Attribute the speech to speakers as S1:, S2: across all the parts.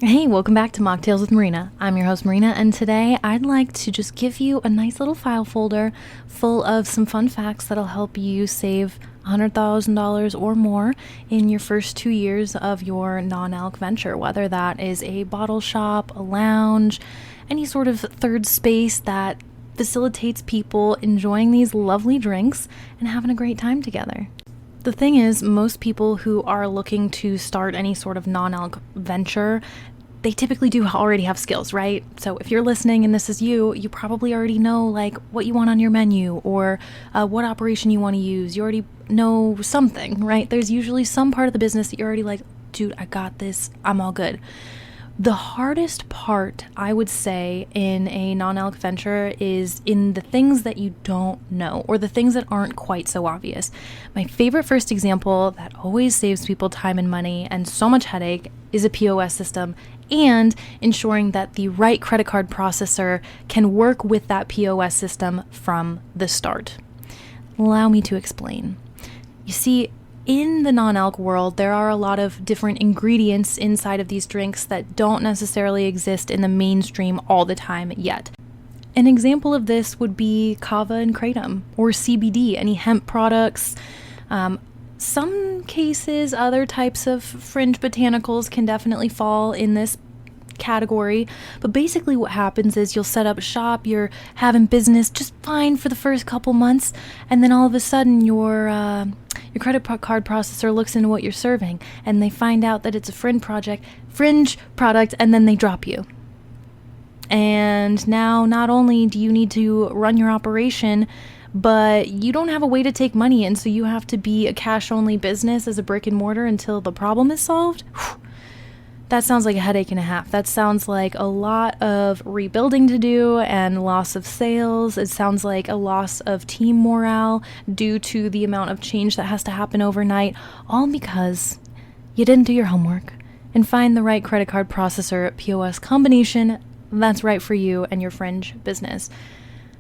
S1: Hey, welcome back to Mocktails with Marina. I'm your host, Marina, and today I'd like to just give you a nice little file folder full of some fun facts that'll help you save $100,000 or more in your first 2 years of your non-alc venture, whether that is a bottle shop, a lounge, any sort of third space that facilitates people enjoying these lovely drinks and having a great time together. The thing is, most people who are looking to start any sort of non-alc venture, they typically do already have skills, right? So if you're listening and this is you probably already know like what you want on your menu or what operation you want to use. You already know something, right? There's usually some part of the business that you're already like, dude, I got this, I'm all good. The hardest part, I would say, in a non-alc venture is in the things that you don't know or the things that aren't quite so obvious. My favorite first example that always saves people time and money and so much headache is a POS system and ensuring that the right credit card processor can work with that POS system from the start. Allow me to explain. You see, in the non-alc world, there are a lot of different ingredients inside of these drinks that don't necessarily exist in the mainstream all the time yet. An example of this would be kava and kratom, or CBD, any hemp products. Some cases, other types of fringe botanicals can definitely fall in this category, but basically what happens is you'll set up shop, you're having business just fine for the first couple months, and then all of a sudden your credit card processor looks into what you're serving and they find out that it's a fringe product, and then they drop you. And now not only do you need to run your operation, but you don't have a way to take money, and so you have to be a cash-only business as a brick and mortar until the problem is solved. That sounds like a headache and a half. That sounds like a lot of rebuilding to do and loss of sales. It sounds like a loss of team morale due to the amount of change that has to happen overnight, all because you didn't do your homework and find the right credit card processor POS combination that's right for you and your fringe business.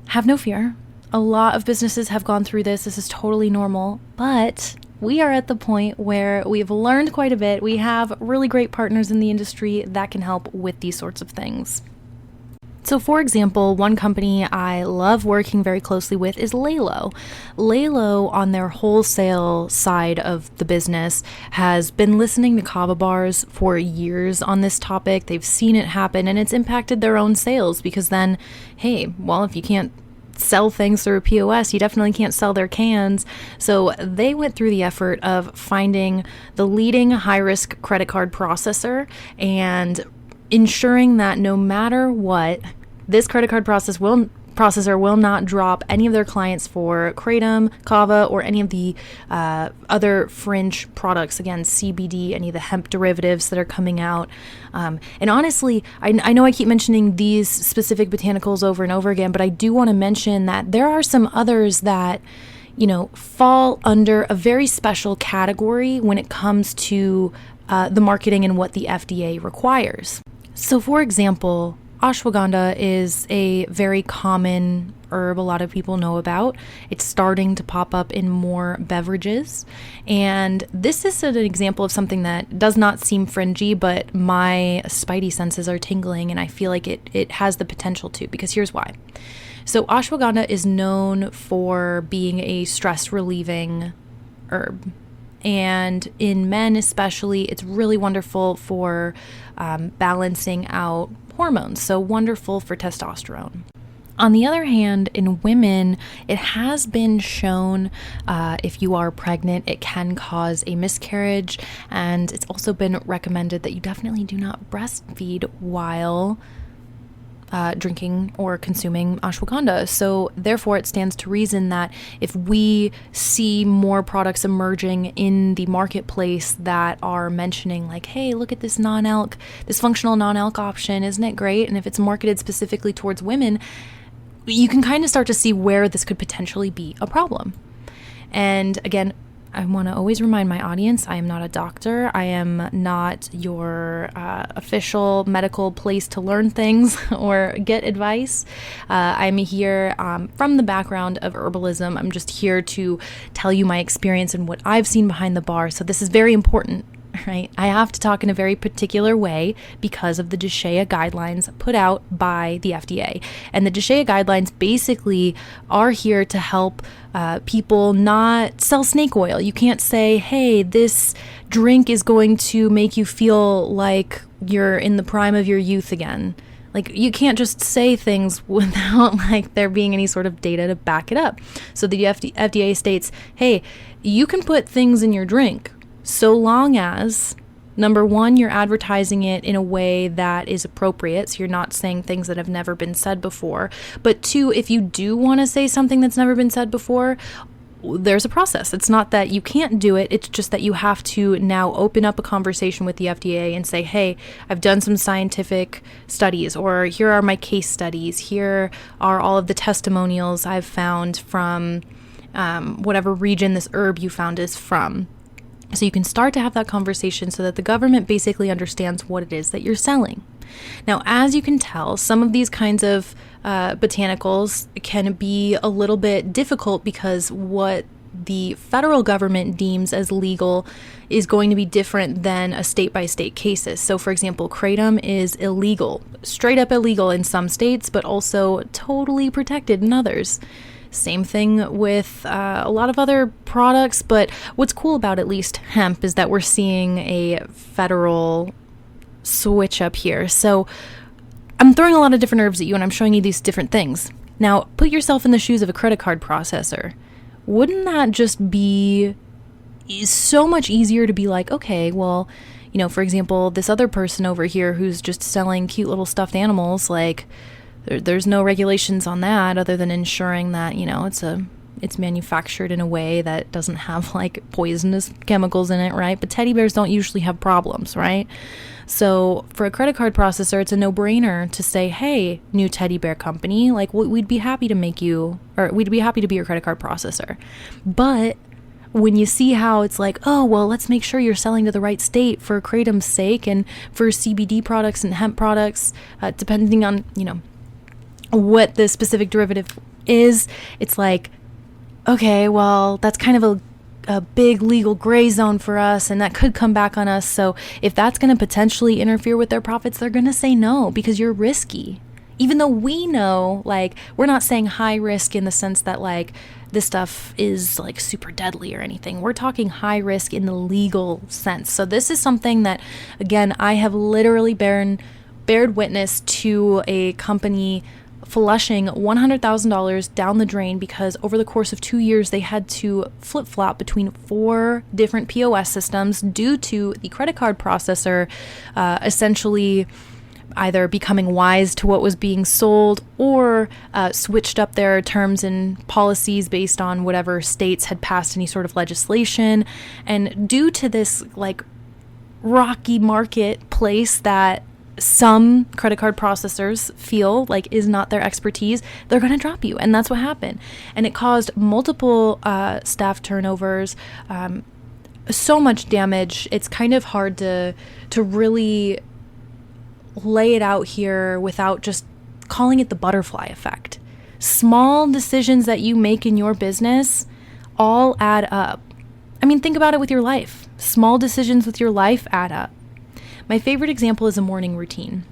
S1: Have no fear. A lot of businesses have gone through this. This is totally normal, but we are at the point where we've learned quite a bit. We have really great partners in the industry that can help with these sorts of things. So for example, one company I love working very closely with is Lalo. Lalo, on their wholesale side of the business, has been listening to kava bars for years on this topic. They've seen it happen, and it's impacted their own sales because then, hey, well, if you can't sell things through POS, you definitely can't sell their cans. So they went through the effort of finding the leading high-risk credit card processor and ensuring that no matter what, this credit card processor will not drop any of their clients for kratom, kava, or any of the other fringe products. Again, CBD, any of the hemp derivatives that are coming out. And honestly, I know I keep mentioning these specific botanicals over and over again, but I do want to mention that there are some others that, fall under a very special category when it comes to the marketing and what the FDA requires. So for example, ashwagandha is a very common herb a lot of people know about. It's starting to pop up in more beverages. And this is an example of something that does not seem fringy, but my spidey senses are tingling, and I feel like it has the potential to, because here's why. So ashwagandha is known for being a stress relieving herb. And in men especially, it's really wonderful for balancing out hormones, so wonderful for testosterone. On the other hand, in women, it has been shown if you are pregnant, it can cause a miscarriage, and it's also been recommended that you definitely do not breastfeed while drinking or consuming ashwagandha. So therefore, it stands to reason that if we see more products emerging in the marketplace that are mentioning like, hey, look at this functional non-alc option, isn't it great? And if it's marketed specifically towards women, you can kind of start to see where this could potentially be a problem. And again, I want to always remind my audience, I am not a doctor. I am not your official medical place to learn things or get advice. I'm here from the background of herbalism. I'm just here to tell you my experience and what I've seen behind the bar. So this is very important right? I have to talk in a very particular way because of the DSHEA guidelines put out by the FDA. And the DSHEA guidelines basically are here to help people not sell snake oil. You can't say, hey, this drink is going to make you feel like you're in the prime of your youth again. Like, you can't just say things without like there being any sort of data to back it up. So the FDA states, hey, you can put things in your drink so long as, number one, you're advertising it in a way that is appropriate. So you're not saying things that have never been said before. But two, if you do want to say something that's never been said before, there's a process. It's not that you can't do it. It's just that you have to now open up a conversation with the FDA and say, hey, I've done some scientific studies, or here are my case studies. Here are all of the testimonials I've found from whatever region this herb you found is from. So you can start to have that conversation so that the government basically understands what it is that you're selling. Now, as you can tell, some of these kinds of botanicals can be a little bit difficult because what the federal government deems as legal is going to be different than a state-by-state cases. So, for example, kratom is illegal, straight up illegal in some states, but also totally protected in others. Same thing with a lot of other products, but what's cool about at least hemp is that we're seeing a federal switch up here. So I'm throwing a lot of different herbs at you and I'm showing you these different things. Now, put yourself in the shoes of a credit card processor. Wouldn't that just be so much easier to be like, okay, well, you know, for example, this other person over here who's just selling cute little stuffed animals, like there's no regulations on that other than ensuring that, you know, it's manufactured in a way that doesn't have like poisonous chemicals in it, right? But teddy bears don't usually have problems, right? So for a credit card processor, it's a no-brainer to say, hey, new teddy bear company, like we'd be happy to make you, or we'd be happy to be your credit card processor. But when you see how it's like, oh, well, let's make sure you're selling to the right state for kratom's sake and for CBD products and hemp products, depending on, you know, what the specific derivative is, it's like, okay, well, that's kind of a big legal gray zone for us, and that could come back on us. So if that's going to potentially interfere with their profits, they're going to say no because you're risky. Even though we know, like, we're not saying high risk in the sense that, like, this stuff is, like, super deadly or anything. We're talking high risk in the legal sense. So this is something that, again, I have literally bared witness to a company flushing $100,000 down the drain because over the course of 2 years, they had to flip-flop between 4 different POS systems due to the credit card processor essentially either becoming wise to what was being sold or switched up their terms and policies based on whatever states had passed any sort of legislation. And due to this, like, rocky marketplace that some credit card processors feel like is not their expertise, they're going to drop you. And that's what happened. And it caused multiple staff turnovers, so much damage. It's kind of hard to really lay it out here without just calling it the butterfly effect. Small decisions that you make in your business all add up. I mean, think about it with your life. Small decisions with your life add up. My favorite example is a morning routine.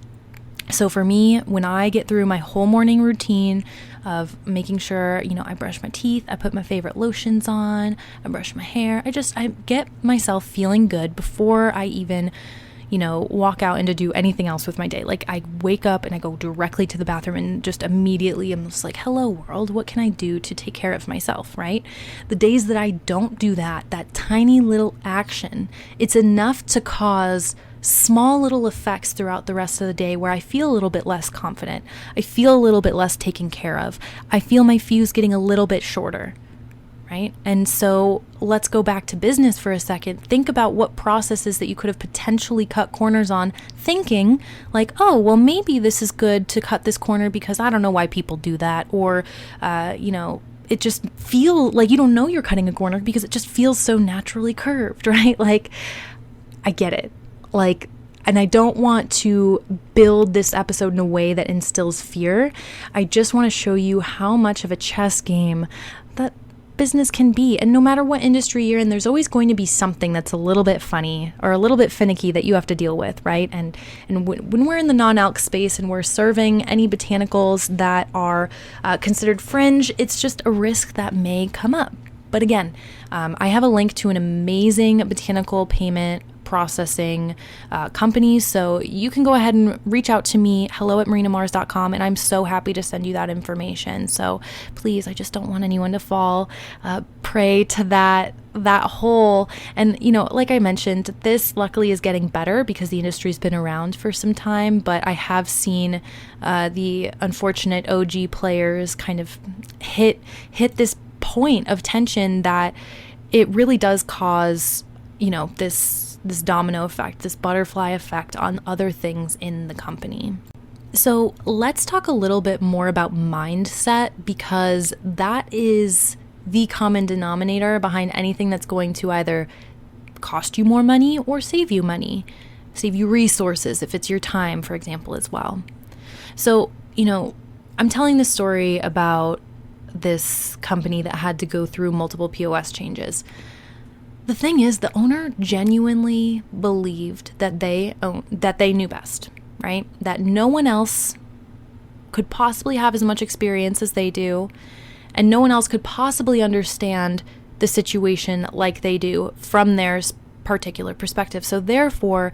S1: So for me, when I get through my whole morning routine of making sure, you know, I brush my teeth, I put my favorite lotions on, I brush my hair, I get myself feeling good before I even, you know, walk out and to do anything else with my day. Like, I wake up and I go directly to the bathroom and just immediately I'm just like, hello world, what can I do to take care of myself, right? The days that I don't do that tiny little action, it's enough to cause small little effects throughout the rest of the day where I feel a little bit less confident. I feel a little bit less taken care of. I feel my fuse getting a little bit shorter, right? And so let's go back to business for a second. Think about what processes that you could have potentially cut corners on, thinking like, oh, well, maybe this is good to cut this corner because I don't know why people do that. Or, you know, it just feel like you don't know you're cutting a corner because it just feels so naturally curved, right? Like, I get it. Like, and I don't want to build this episode in a way that instills fear. I just want to show you how much of a chess game that business can be. And no matter what industry you're in, there's always going to be something that's a little bit funny or a little bit finicky that you have to deal with, right? And when we're in the non-alc space and we're serving any botanicals that are considered fringe, it's just a risk that may come up. But again, I have a link to an amazing botanical payment processing company, so you can go ahead and reach out to me, hello@marinamars.com, and I'm so happy to send you that information. So please, I just don't want anyone to fall prey to that hole. And like I mentioned, this luckily is getting better because the industry's been around for some time, but I have seen the unfortunate OG players kind of hit this point of tension that it really does cause this domino effect, this butterfly effect on other things in the company. So let's talk a little bit more about mindset, because that is the common denominator behind anything that's going to either cost you more money or save you money, save you resources if it's your time, for example, as well. So, I'm telling this story about this company that had to go through multiple POS changes. The thing is, the owner genuinely believed that they knew best, right? That no one else could possibly have as much experience as they do, and no one else could possibly understand the situation like they do from their particular perspective. So therefore,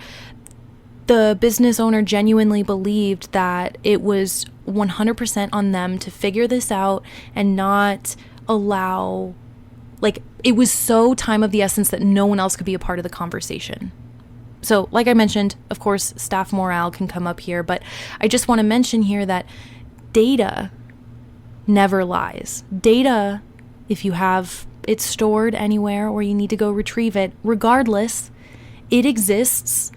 S1: the business owner genuinely believed that it was 100% on them to figure this out and not allow, it was so time of the essence that no one else could be a part of the conversation. So like I mentioned, of course, staff morale can come up here, but I just want to mention here that data never lies. Data, if you have it stored anywhere or you need to go retrieve it, regardless, it exists.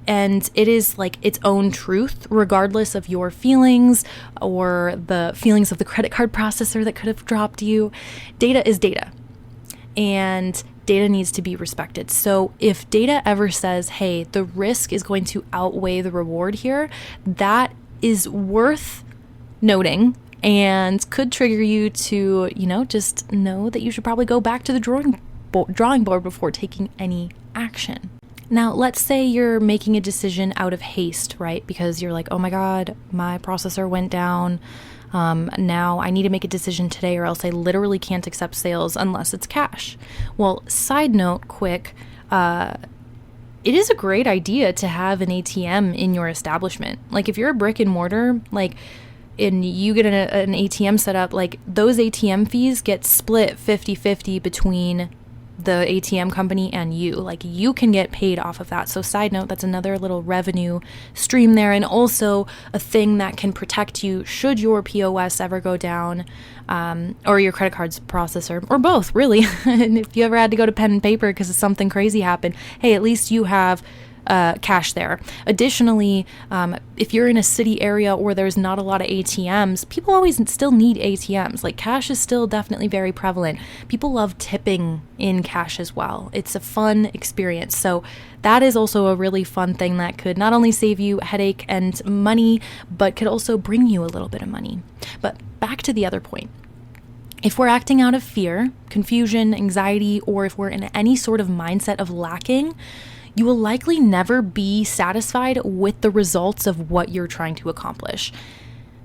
S1: And it is its own truth, regardless of your feelings or the feelings of the credit card processor that could have dropped you. Data is data, and data needs to be respected. So if data ever says, hey, the risk is going to outweigh the reward here, that is worth noting and could trigger you to, just know that you should probably go back to the drawing board before taking any action. Now, let's say you're making a decision out of haste, right? Because you're like, oh my God, my processor went down. Now I need to make a decision today or else I literally can't accept sales unless it's cash. Well, side note, quick, it is a great idea to have an ATM in your establishment. If you're a brick and mortar, and you get an ATM set up, those ATM fees get split 50-50 between the ATM company and you. You can get paid off of that. So side note, that's another little revenue stream there, and also a thing that can protect you should your POS ever go down, or your credit card's processor, or both, really. And if you ever had to go to pen and paper because something crazy happened, hey, at least you have cash there. Additionally, if you're in a city area where there's not a lot of ATMs, people always still need ATMs. Cash is still definitely very prevalent. People love tipping in cash as well. It's a fun experience. So that is also a really fun thing that could not only save you headache and money, but could also bring you a little bit of money. But back to the other point. If we're acting out of fear, confusion, anxiety, or if we're in any sort of mindset of lacking, you will likely never be satisfied with the results of what you're trying to accomplish.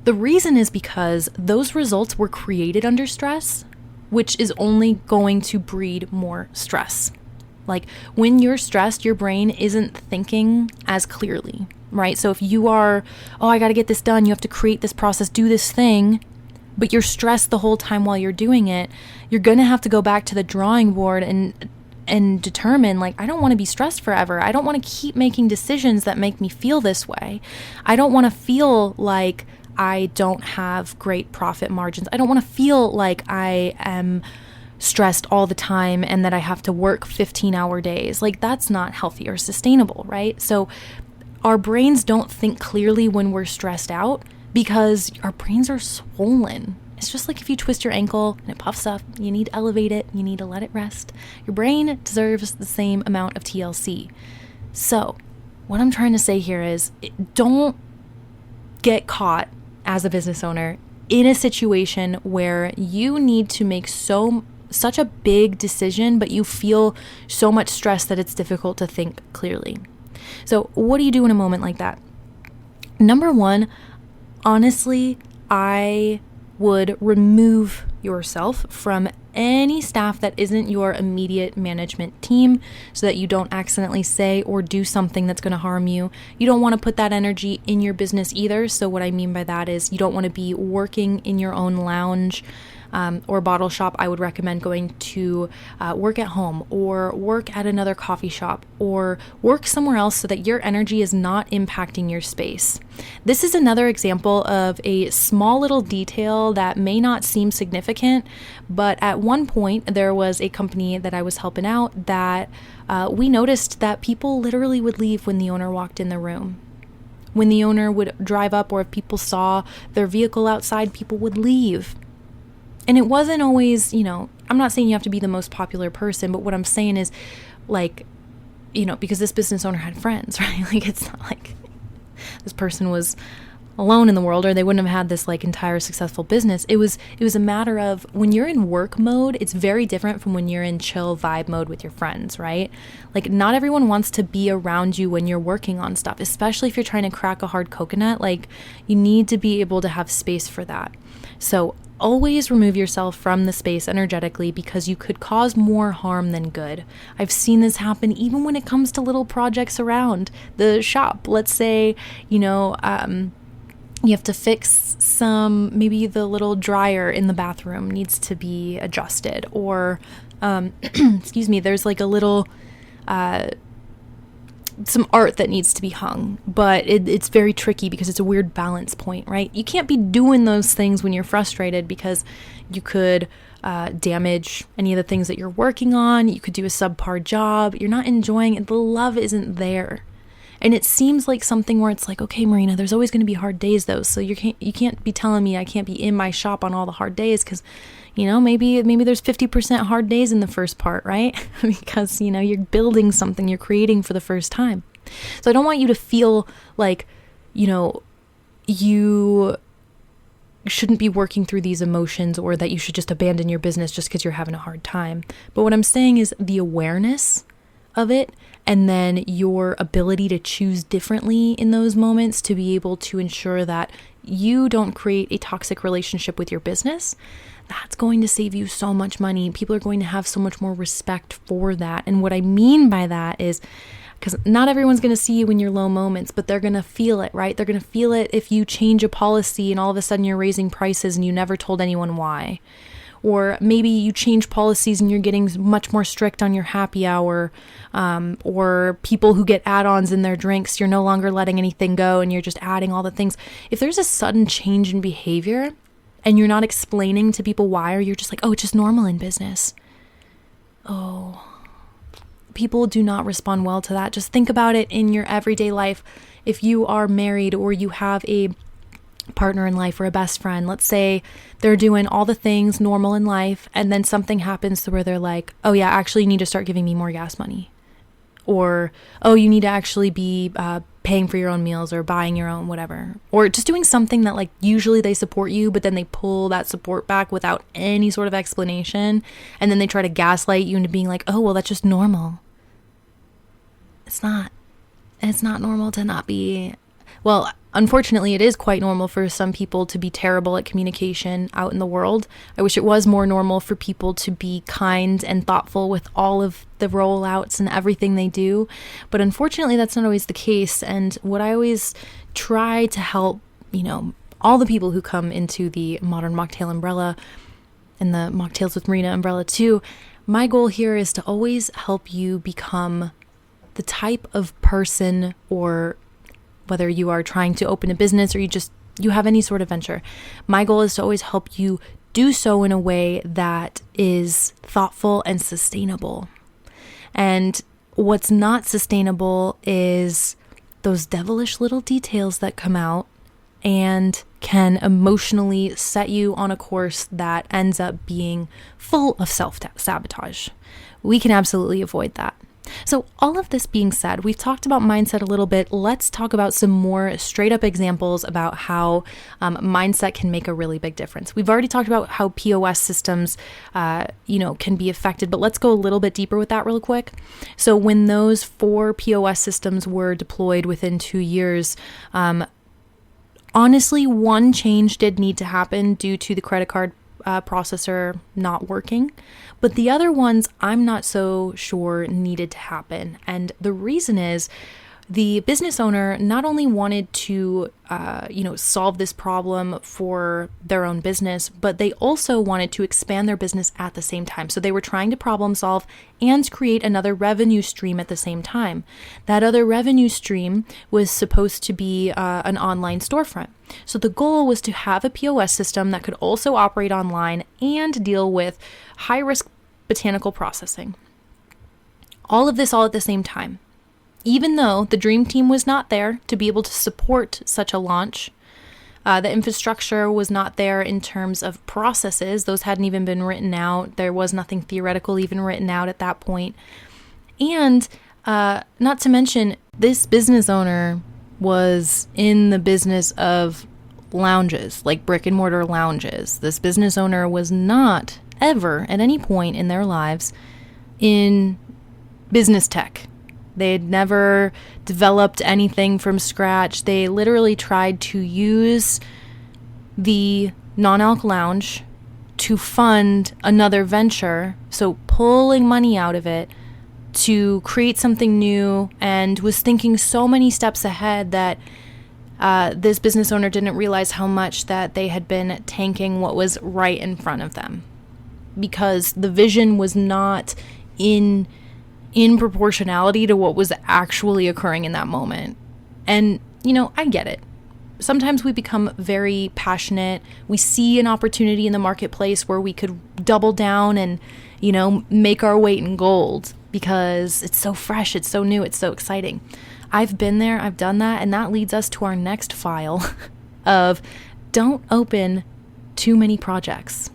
S1: The reason is because those results were created under stress, which is only going to breed more stress. When you're stressed, your brain isn't thinking as clearly, right? So if you are, I got to get this done, you have to create this process, do this thing, but you're stressed the whole time while you're doing it, you're going to have to go back to the drawing board and determine, I don't want to be stressed forever. I don't want to keep making decisions that make me feel this way. I don't want to feel like I don't have great profit margins. I don't want to feel like I am stressed all the time and that I have to work 15-hour days. That's not healthy or sustainable, right? So our brains don't think clearly when we're stressed out because our brains are swollen. It's just like if you twist your ankle and it puffs up, you need to elevate it, you need to let it rest. Your brain deserves the same amount of TLC. So what I'm trying to say here is don't get caught as a business owner in a situation where you need to make so such a big decision, but you feel so much stress that it's difficult to think clearly. So what do you do in a moment like that? Number one, honestly, I would remove yourself from any staff that isn't your immediate management team so that you don't accidentally say or do something that's going to harm you. You don't want to put that energy in your business either. So what I mean by that is you don't want to be working in your own lounge or bottle shop. I would recommend going to work at home or work at another coffee shop or work somewhere else so that your energy is not impacting your space. This is another example of a small little detail that may not seem significant, but at one point there was a company that I was helping out that we noticed that people literally would leave when the owner walked in the room. When the owner would drive up or if people saw their vehicle outside, people would leave. And it wasn't always, I'm not saying you have to be the most popular person, but what I'm saying is because this business owner had friends, right? Like, it's not like this person was alone in the world or they wouldn't have had this entire successful business. It was a matter of when you're in work mode, it's very different from when you're in chill vibe mode with your friends, right? Like, not everyone wants to be around you when you're working on stuff, especially if you're trying to crack a hard coconut. Like, you need to be able to have space for that. So always remove yourself from the space energetically because you could cause more harm than good. I've seen this happen even when it comes to little projects around the shop. Let's say, you have to fix maybe the little dryer in the bathroom needs to be adjusted or, there's a little, some art that needs to be hung, but it's very tricky because it's a weird balance point, right? You can't be doing those things when you're frustrated because you could damage any of the things that you're working on. You could do a subpar job. You're not enjoying it. The love isn't there. And it seems like something where it's like, okay, Marina, there's always going to be hard days though. So you can't be telling me I can't be in my shop on all the hard days because, maybe there's 50% hard days in the first part, right? Because, you're building something, you're creating for the first time. So I don't want you to feel like, you shouldn't be working through these emotions or that you should just abandon your business just because you're having a hard time. But what I'm saying is the awareness of it and then your ability to choose differently in those moments to be able to ensure that you don't create a toxic relationship with your business, that's going to save you so much money. People are going to have so much more respect for that. And what I mean by that is because not everyone's going to see you in your low moments, but they're going to feel it, right? They're going to feel it if you change a policy and all of a sudden you're raising prices and you never told anyone why. Or maybe you change policies and you're getting much more strict on your happy hour, or people who get add-ons in their drinks, you're no longer letting anything go and you're just adding all the things. If there's a sudden change in behavior and you're not explaining to people why, or you're just like, oh, it's just normal in business. Oh, people do not respond well to that. Just think about it in your everyday life. If you are married or you have a partner in life or a best friend, let's say they're doing all the things normal in life and then something happens to where they're like, oh yeah, actually you need to start giving me more gas money, or oh, you need to actually be paying for your own meals or buying your own whatever, or just doing something that usually they support you but then they pull that support back without any sort of explanation, and then they try to gaslight you into being like, oh well, that's just normal. It's not normal to not be. Well, unfortunately, it is quite normal for some people to be terrible at communication out in the world. I wish it was more normal for people to be kind and thoughtful with all of the rollouts and everything they do. But unfortunately, that's not always the case. And what I always try to help, all the people who come into the Modern Mocktail umbrella and the Mocktails with Marina umbrella too, my goal here is to always help you become the type of person, or whether you are trying to open a business or you have any sort of venture, my goal is to always help you do so in a way that is thoughtful and sustainable. And what's not sustainable is those devilish little details that come out and can emotionally set you on a course that ends up being full of self-sabotage. We can absolutely avoid that. So all of this being said, we've talked about mindset a little bit. Let's talk about some more straight up examples about how mindset can make a really big difference. We've already talked about how POS systems, can be affected, but let's go a little bit deeper with that real quick. So when those 4 POS systems were deployed within 2 years, honestly, one change did need to happen due to the credit card processor not working, but the other ones I'm not so sure needed to happen. And the reason is the business owner not only wanted to, solve this problem for their own business, but they also wanted to expand their business at the same time. So they were trying to problem solve and create another revenue stream at the same time. That other revenue stream was supposed to be an online storefront. So the goal was to have a POS system that could also operate online and deal with high-risk botanical processing. All of this all at the same time. Even though the dream team was not there to be able to support such a launch, the infrastructure was not there in terms of processes. Those hadn't even been written out. There was nothing theoretical even written out at that point. And not to mention, this business owner was in the business of lounges, like brick and mortar lounges. This business owner was not ever at any point in their lives in business tech. They had never developed anything from scratch. They literally tried to use the non-alc lounge to fund another venture, so pulling money out of it to create something new, and was thinking so many steps ahead that this business owner didn't realize how much that they had been tanking what was right in front of them, because the vision was not in proportionality to what was actually occurring in that moment. And, I get it. Sometimes we become very passionate. We see an opportunity in the marketplace where we could double down and, make our weight in gold because it's so fresh, it's so new, it's so exciting. I've been there, I've done that, and that leads us to our next file of don't open too many projects.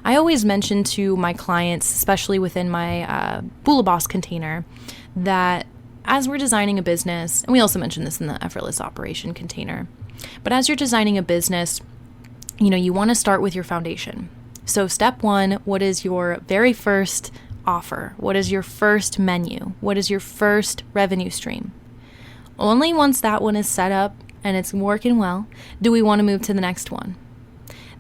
S1: I always mention to my clients, especially within my Bula Boss container, that as we're designing a business, and we also mention this in the effortless operation container, but as you're designing a business, you want to start with your foundation. So step 1, what is your very first offer? What is your first menu? What is your first revenue stream? Only once that one is set up and it's working well, do we want to move to the next one.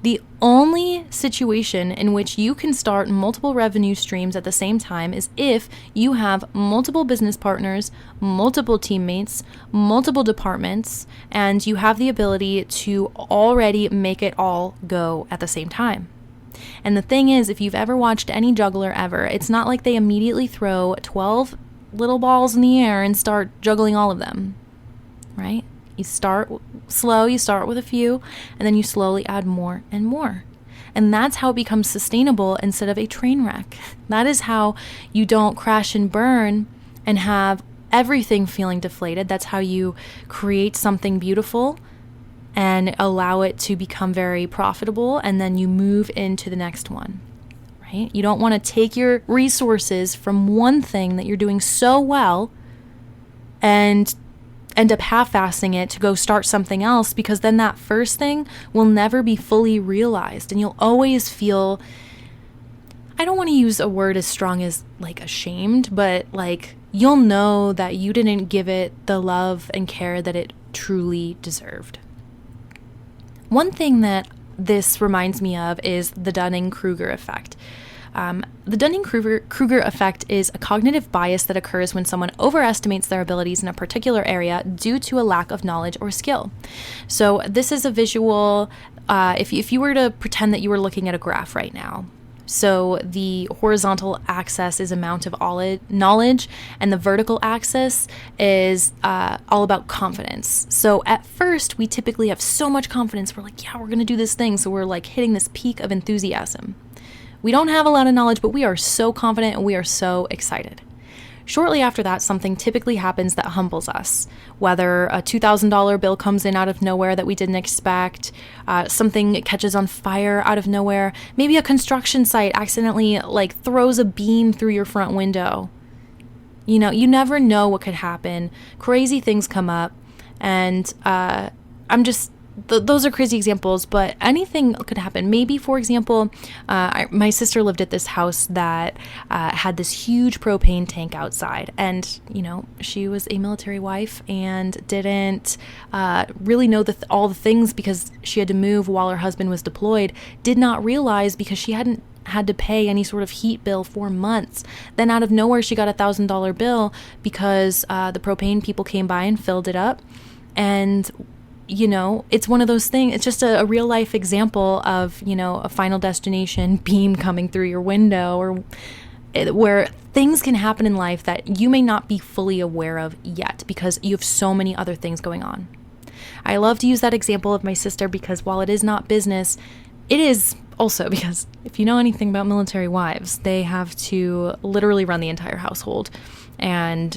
S1: The only situation in which you can start multiple revenue streams at the same time is if you have multiple business partners, multiple teammates, multiple departments, and you have the ability to already make it all go at the same time. And the thing is, if you've ever watched any juggler ever, it's not like they immediately throw 12 little balls in the air and start juggling all of them, right? You start slow, you start with a few, and then you slowly add more and more. And that's how it becomes sustainable instead of a train wreck. That is how you don't crash and burn and have everything feeling deflated. That's how you create something beautiful and allow it to become very profitable, and then you move into the next one, right? You don't want to take your resources from one thing that you're doing so well and end up half-assing it to go start something else, because then that first thing will never be fully realized, and you'll always feel, I don't want to use a word as strong as like ashamed, but like you'll know that you didn't give it the love and care that it truly deserved. One thing that this reminds me of is the Dunning-Kruger effect. The Dunning-Kruger effect is a cognitive bias that occurs when someone overestimates their abilities in a particular area due to a lack of knowledge or skill. So this is a visual, if you were to pretend that you were looking at a graph right now. So the horizontal axis is amount of knowledge, and the vertical axis is all about confidence. So at first, we typically have so much confidence. We're like, yeah, we're going to do this thing. So we're like hitting this peak of enthusiasm. We don't have a lot of knowledge, but we are so confident and we are so excited. Shortly after that, something typically happens that humbles us, whether a $2,000 bill comes in out of nowhere that we didn't expect, something catches on fire out of nowhere, maybe a construction site accidentally like throws a beam through your front window. You never know what could happen. Crazy things come up. And those are crazy examples, but anything could happen. Maybe, for example, my sister lived at this house that had this huge propane tank outside. And, she was a military wife and didn't really know all the things because she had to move while her husband was deployed. Did not realize because she hadn't had to pay any sort of heat bill for months. Then out of nowhere, she got a $1,000 bill because the propane people came by and filled it up. And it's one of those things. It's just a real life example of, a Final Destination beam coming through your window, or where things can happen in life that you may not be fully aware of yet because you have so many other things going on. I love to use that example of my sister because while it is not business, it is also because if you know anything about military wives, they have to literally run the entire household. And,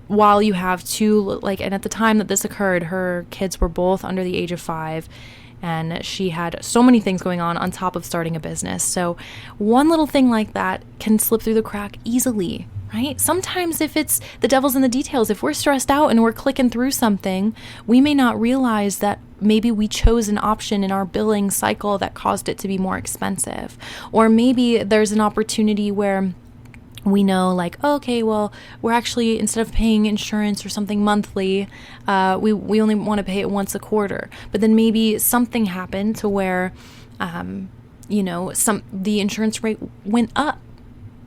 S1: while you have two, and at the time that this occurred, her kids were both under the age of 5, and she had so many things going on top of starting a business. So one little thing like that can slip through the crack easily, right? Sometimes if it's the devil's in the details, if we're stressed out and we're clicking through something, we may not realize that maybe we chose an option in our billing cycle that caused it to be more expensive. Or maybe there's an opportunity where we know okay, well, we're actually, instead of paying insurance or something monthly, we only want to pay it once a quarter. But then maybe something happened to where, the insurance rate went up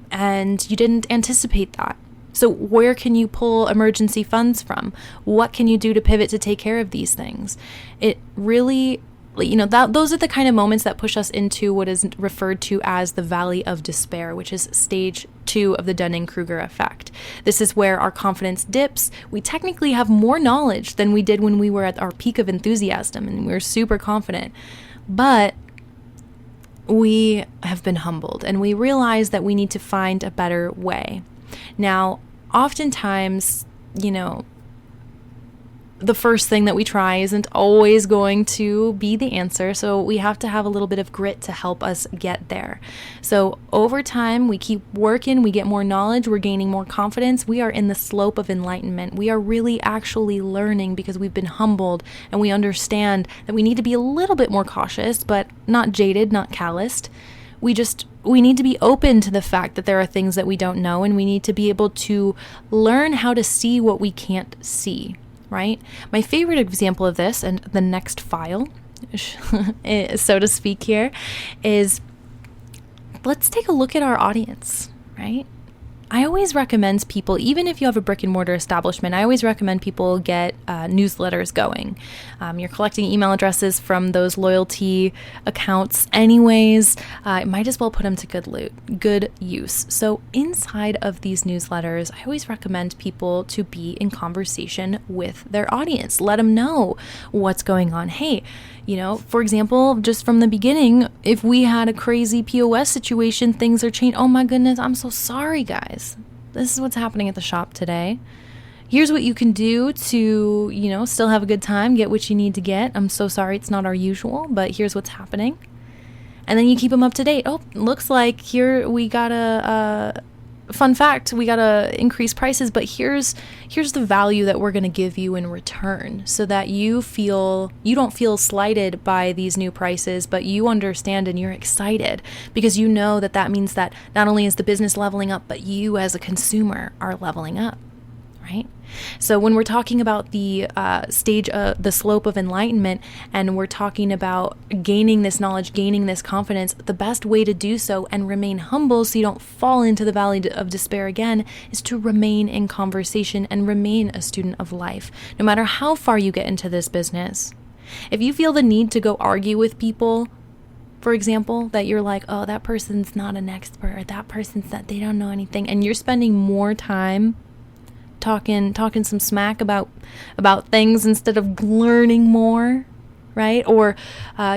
S1: and you didn't anticipate that. So where can you pull emergency funds from? What can you do to pivot to take care of these things? It really, those are the kind of moments that push us into what is referred to as the valley of despair, which is stage 2 of the Dunning-Kruger effect. This is where our confidence dips. We technically have more knowledge than we did when we were at our peak of enthusiasm and we were super confident. But we have been humbled and we realize that we need to find a better way. Now, oftentimes, the first thing that we try isn't always going to be the answer. So we have to have a little bit of grit to help us get there. So over time, we keep working, we get more knowledge, we're gaining more confidence. We are in the slope of enlightenment. We are really actually learning because we've been humbled and we understand that we need to be a little bit more cautious, but not jaded, not calloused. We need to be open to the fact that there are things that we don't know, and we need to be able to learn how to see what we can't see. Right? My favorite example of this, and the next file, so to speak here, is let's take a look at our audience, right? I always recommend people, even if you have a brick and mortar establishment, I always recommend people get newsletters going. You're collecting email addresses from those loyalty accounts anyways. Might as well put them to good use. So inside of these newsletters, I always recommend people to be in conversation with their audience. Let them know what's going on. Hey, for example, just from the beginning, if we had a crazy POS situation, things are changed. Oh my goodness, I'm so sorry, guys. This is what's happening at the shop today. Here's what you can do to, still have a good time, get what you need to get. I'm so sorry, it's not our usual, but here's what's happening. And then you keep them up to date. Oh, looks like here we got a fun fact, we got to increase prices, but here's the value that we're going to give you in return so that you don't feel slighted by these new prices, but you understand and you're excited because you know that means that not only is the business leveling up, but you as a consumer are leveling up, right? So when we're talking about the the slope of enlightenment, and we're talking about gaining this knowledge, gaining this confidence, the best way to do so and remain humble so you don't fall into the valley of despair again is to remain in conversation and remain a student of life, no matter how far you get into this business. If you feel the need to go argue with people, for example, that you're like, oh, that person's not an expert, or that person's that they don't know anything, and you're spending more time talking some smack about things instead of learning more, right? Or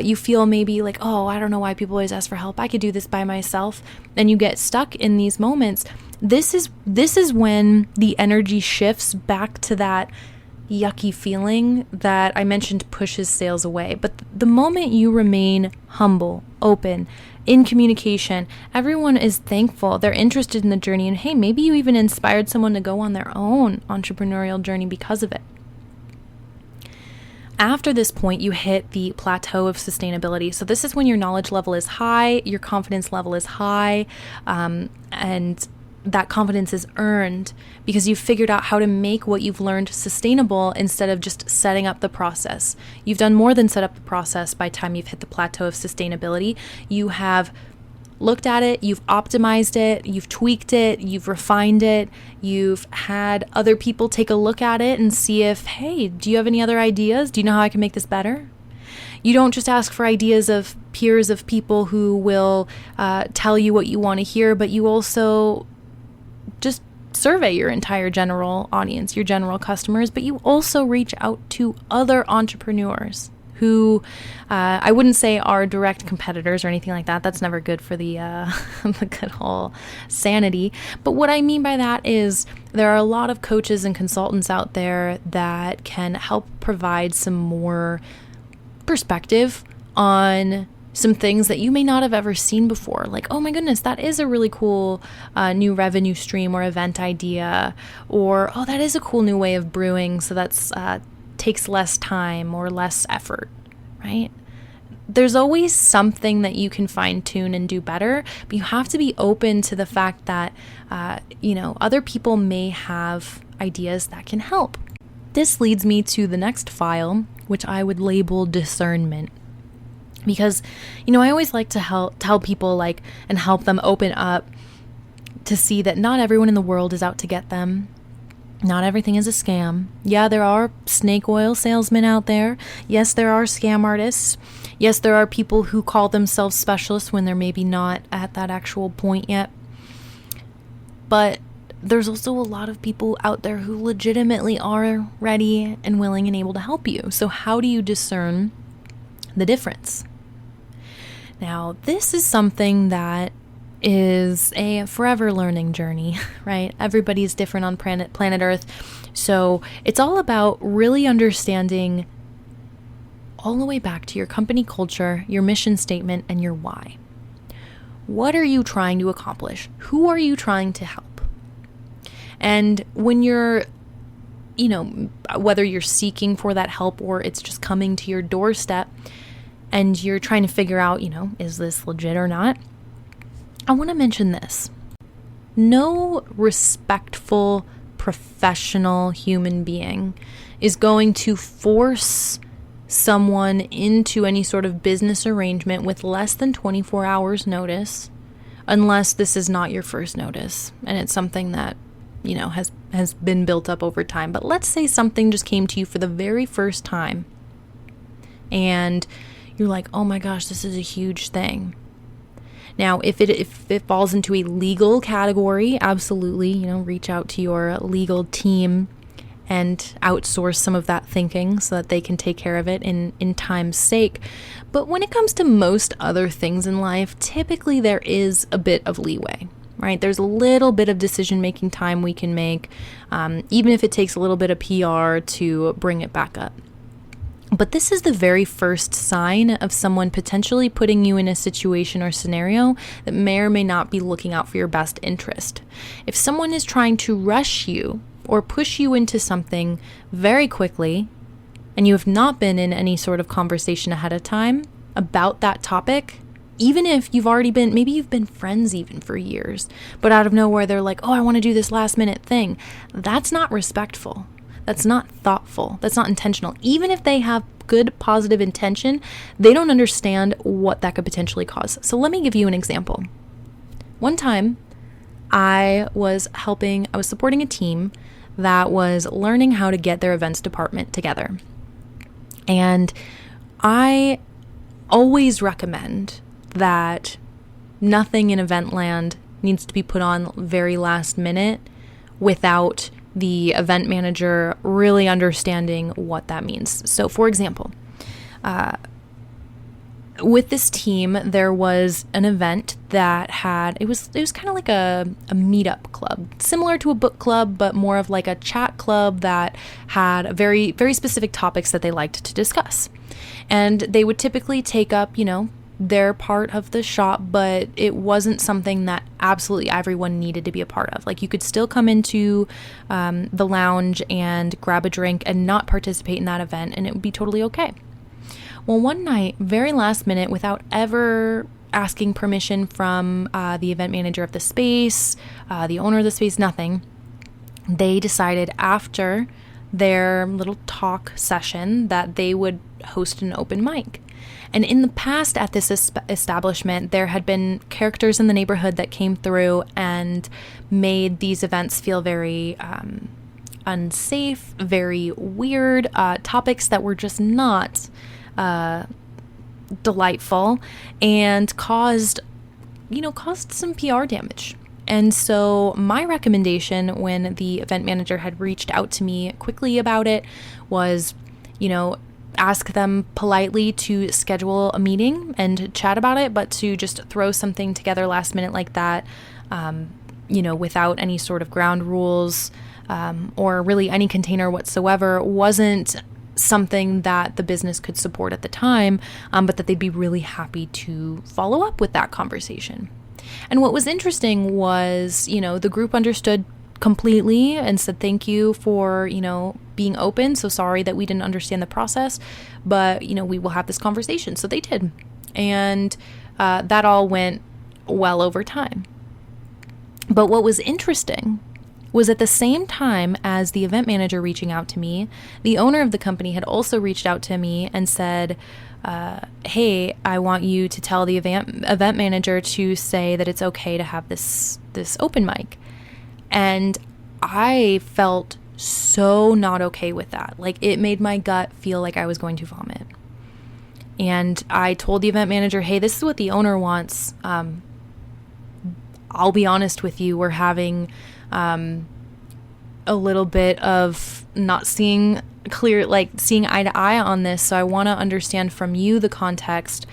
S1: you feel maybe like, oh, I don't know why people always ask for help. I could do this by myself. And you get stuck in these moments. This is when the energy shifts back to that, yucky feeling that I mentioned pushes sales away. But the moment you remain humble, open, in communication, everyone is thankful. They're interested in the journey. And hey, maybe you even inspired someone to go on their own entrepreneurial journey because of it. After this point, you hit the plateau of sustainability. So this is when your knowledge level is high, your confidence level is high, and that confidence is earned because you've figured out how to make what you've learned sustainable instead of just setting up the process. You've done more than set up the process by the time you've hit the plateau of sustainability. You have looked at it, you've optimized it, you've tweaked it, you've refined it, you've had other people take a look at it and see if, hey, do you have any other ideas? Do you know how I can make this better? You don't just ask for ideas of peers of people who will tell you what you want to hear, but you also just survey your entire general audience, your general customers, but you also reach out to other entrepreneurs who I wouldn't say are direct competitors or anything like that. That's never good for the good whole sanity. But what I mean by that is there are a lot of coaches and consultants out there that can help provide some more perspective on some things that you may not have ever seen before. Like, oh my goodness, that is a really cool new revenue stream or event idea. Or, oh, that is a cool new way of brewing. So that's takes less time or less effort, right? There's always something that you can fine tune and do better, but you have to be open to the fact that, other people may have ideas that can help. This leads me to the next file, which I would label discernment. Because, I always like to tell people and help them open up to see that not everyone in the world is out to get them. Not everything is a scam. Yeah, there are snake oil salesmen out there. Yes, there are scam artists. Yes, there are people who call themselves specialists when they're maybe not at that actual point yet. But there's also a lot of people out there who legitimately are ready and willing and able to help you. So how do you discern the difference? Now, this is something that is a forever learning journey, right? Everybody's different on planet Earth. So it's all about really understanding all the way back to your company culture, your mission statement, and your why. What are you trying to accomplish? Who are you trying to help? And when you're, whether you're seeking for that help or it's just coming to your doorstep and you're trying to figure out, is this legit or not? I want to mention this. No respectful, professional human being is going to force someone into any sort of business arrangement with less than 24 hours notice, unless this is not your first notice and it's something that, has been built up over time. But let's say something just came to you for the very first time and you're like, oh my gosh, this is a huge thing. Now, if it falls into a legal category, absolutely, reach out to your legal team and outsource some of that thinking so that they can take care of it in time's sake. But when it comes to most other things in life, typically there is a bit of leeway, right? There's a little bit of decision-making time we can make, even if it takes a little bit of PR to bring it back up. But this is the very first sign of someone potentially putting you in a situation or scenario that may or may not be looking out for your best interest. If someone is trying to rush you or push you into something very quickly, and you have not been in any sort of conversation ahead of time about that topic, even if maybe you've been friends even for years, but out of nowhere they're like, oh, I want to do this last minute thing. That's not respectful. That's not thoughtful. That's not intentional. Even if they have good, positive intention, they don't understand what that could potentially cause. So let me give you an example. One time, I was supporting a team that was learning how to get their events department together. And I always recommend that nothing in event land needs to be put on very last minute without the event manager really understanding what that means. So for example, with this team, there was an event that it was kind of like a meetup club, similar to a book club, but more of like a chat club that had very, very specific topics that they liked to discuss. And they would typically take up, their part of the shop, but it wasn't something that absolutely everyone needed to be a part of. Like, you could still come into the lounge and grab a drink and not participate in that event, and it would be totally okay. Well, one night, very last minute, without ever asking permission from the event manager of the space, the owner of the space, nothing, they decided after their little talk session that they would host an open mic. And in the past at this establishment, there had been characters in the neighborhood that came through and made these events feel very unsafe, very weird, topics that were just not delightful, and caused some PR damage. And so my recommendation when the event manager had reached out to me quickly about it was, ask them politely to schedule a meeting and chat about it, but to just throw something together last minute like that, without any sort of ground rules or really any container whatsoever, wasn't something that the business could support at the time, but that they'd be really happy to follow up with that conversation. And what was interesting was, the group understood completely and said, thank you for, being open. So sorry that we didn't understand the process, but, we will have this conversation. So they did. And that all went well over time. But what was interesting was at the same time as the event manager reaching out to me, the owner of the company had also reached out to me and said, hey, I want you to tell the event manager to say that it's okay to have this open mic. And I felt so not okay with that. Like, it made my gut feel like I was going to vomit. And I told the event manager, hey, this is what the owner wants. I'll be honest with you, we're having a little bit of not seeing clear, like seeing eye to eye on this. So I want to understand from you the context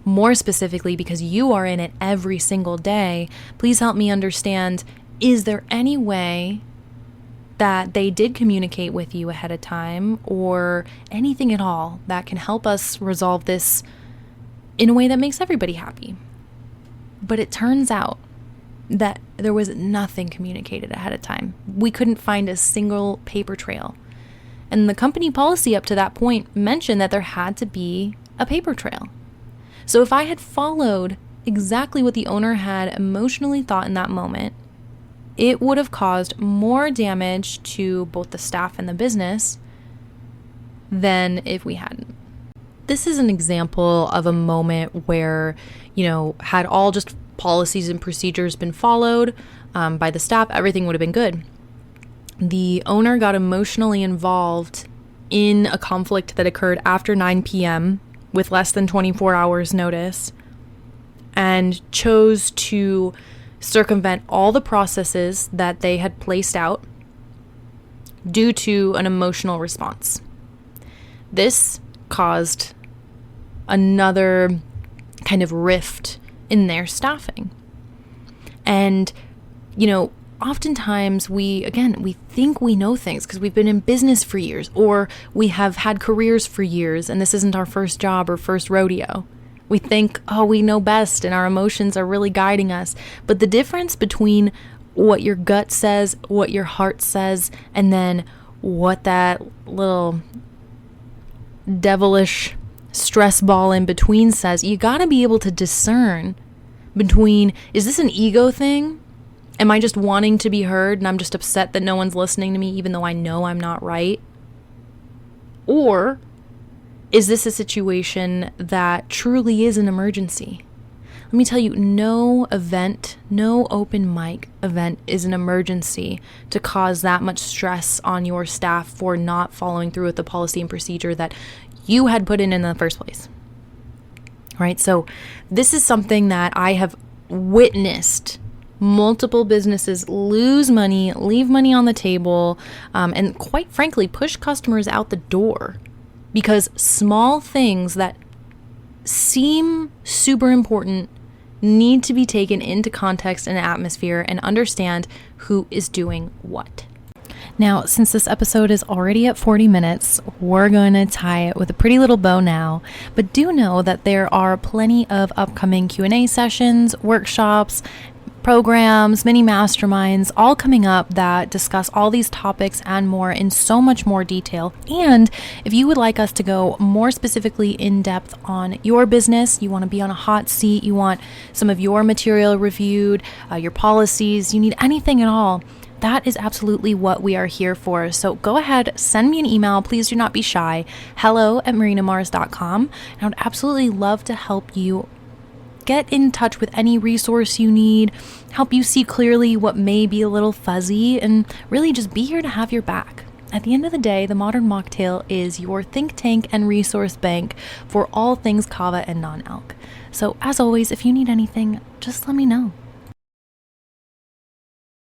S1: more specifically, because you are in it every single day. Please help me understand, is there any way that they did communicate with you ahead of time, or anything at all that can help us resolve this in a way that makes everybody happy? But it turns out that there was nothing communicated ahead of time. We couldn't find a single paper trail. And the company policy up to that point mentioned that there had to be a paper trail. So if I had followed exactly what the owner had emotionally thought in that moment, it would have caused more damage to both the staff and the business than if we hadn't. This is an example of a moment where, had all just policies and procedures been followed by the staff, everything would have been good. The owner got emotionally involved in a conflict that occurred after 9 p.m. with less than 24 hours notice, and chose to circumvent all the processes that they had placed out due to an emotional response. This caused another kind of rift in their staffing. And, oftentimes we think we know things because we've been in business for years, or we have had careers for years, and this isn't our first job or first rodeo. We think, we know best, and our emotions are really guiding us. But the difference between what your gut says, what your heart says, and then what that little devilish stress ball in between says, you got to be able to discern between, is this an ego thing? Am I just wanting to be heard and I'm just upset that no one's listening to me even though I know I'm not right? Or is this a situation that truly is an emergency? Let me tell you, no open mic event is an emergency to cause that much stress on your staff for not following through with the policy and procedure that you had put in the first place. Right? So this is something that I have witnessed multiple businesses lose money, leave money on the table, and quite frankly, push customers out the door because small things that seem super important need to be taken into context and atmosphere and understand who is doing what. Now, since this episode is already at 40 minutes, we're going to tie it with a pretty little bow now, but do know that there are plenty of upcoming Q&A sessions, workshops, programs, mini masterminds, all coming up that discuss all these topics and more in so much more detail. And if you would like us to go more specifically in depth on your business, you want to be on a hot seat, you want some of your material reviewed, your policies, you need anything at all, that is absolutely what we are here for. So go ahead, send me an email. Please do not be shy. hello@marinamars.com. And I would absolutely love to help you get in touch with any resource you need, help you see clearly what may be a little fuzzy, and really just be here to have your back. At the end of the day, the Modern Mocktail is your think tank and resource bank for all things kava and non-alc. So as always, if you need anything, just let me know.